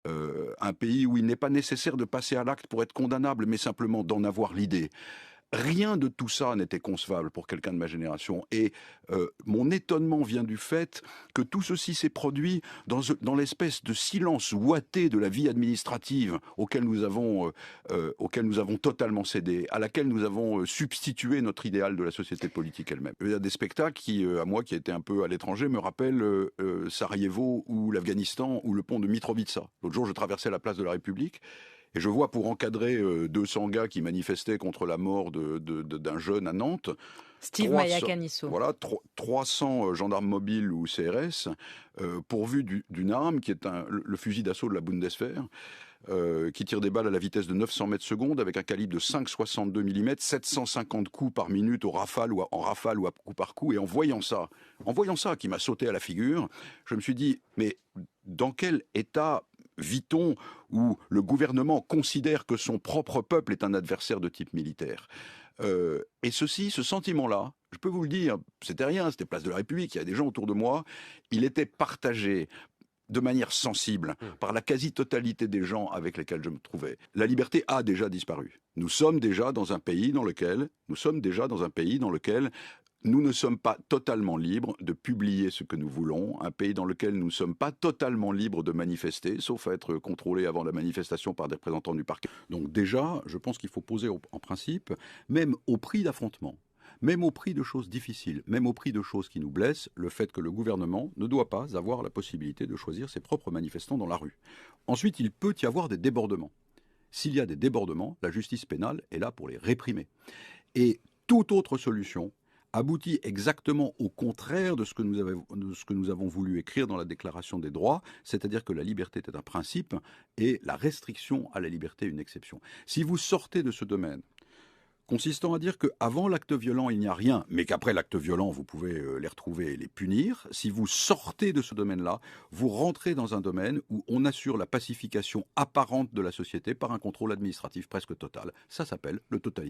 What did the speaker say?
un pays où il n'est pas nécessaire de passer à l'acte pour être condamnable, mais simplement d'en avoir l'idée. Rien de tout ça n'était concevable pour quelqu'un de ma génération. Et mon étonnement vient du fait que tout ceci s'est produit dans l'espèce de silence ouaté de la vie administrative auquel nous avons totalement cédé, à laquelle nous avons substitué notre idéal de la société politique elle-même. Il y a des spectacles qui, à moi qui étais un peu à l'étranger, me rappellent Sarajevo ou l'Afghanistan ou le pont de Mitrovica. L'autre jour, je traversais la place de la République. Et je vois, pour encadrer 200 gars qui manifestaient contre la mort d'un jeune à Nantes, Steve 300, Mayakanisso. voilà, 300 gendarmes mobiles ou CRS, pourvus d'une arme qui est le fusil d'assaut de la Bundeswehr, qui tire des balles à la vitesse de 900 mètres secondes avec un calibre de 5,62 mm, 750 coups par minute en rafale ou à coup par coup. Et en voyant ça, qui m'a sauté à la figure, je me suis dit, mais dans quel état vit-on où le gouvernement considère que son propre peuple est un adversaire de type militaire? Et ce sentiment-là, je peux vous le dire, c'était rien, c'était place de la République, il y a des gens autour de moi, il était partagé de manière sensible par la quasi-totalité des gens avec lesquels je me trouvais. La liberté a déjà disparu. Nous sommes déjà dans un pays dans lequel nous ne sommes pas totalement libres de publier ce que nous voulons, un pays dans lequel nous ne sommes pas totalement libres de manifester, sauf à être contrôlés avant la manifestation par des représentants du parquet. Donc déjà, je pense qu'il faut poser en principe, même au prix d'affrontements, même au prix de choses difficiles, même au prix de choses qui nous blessent, le fait que le gouvernement ne doit pas avoir la possibilité de choisir ses propres manifestants dans la rue. Ensuite, il peut y avoir des débordements. S'il y a des débordements, la justice pénale est là pour les réprimer. Et toute autre solution aboutit exactement au contraire de ce que nous avons voulu écrire dans la Déclaration des droits, c'est-à-dire que la liberté est un principe et la restriction à la liberté une exception. Si vous sortez de ce domaine, consistant à dire qu'avant l'acte violent, il n'y a rien, mais qu'après l'acte violent, vous pouvez les retrouver et les punir. Si vous sortez de ce domaine-là, vous rentrez dans un domaine où on assure la pacification apparente de la société par un contrôle administratif presque total. Ça s'appelle le totalitarisme.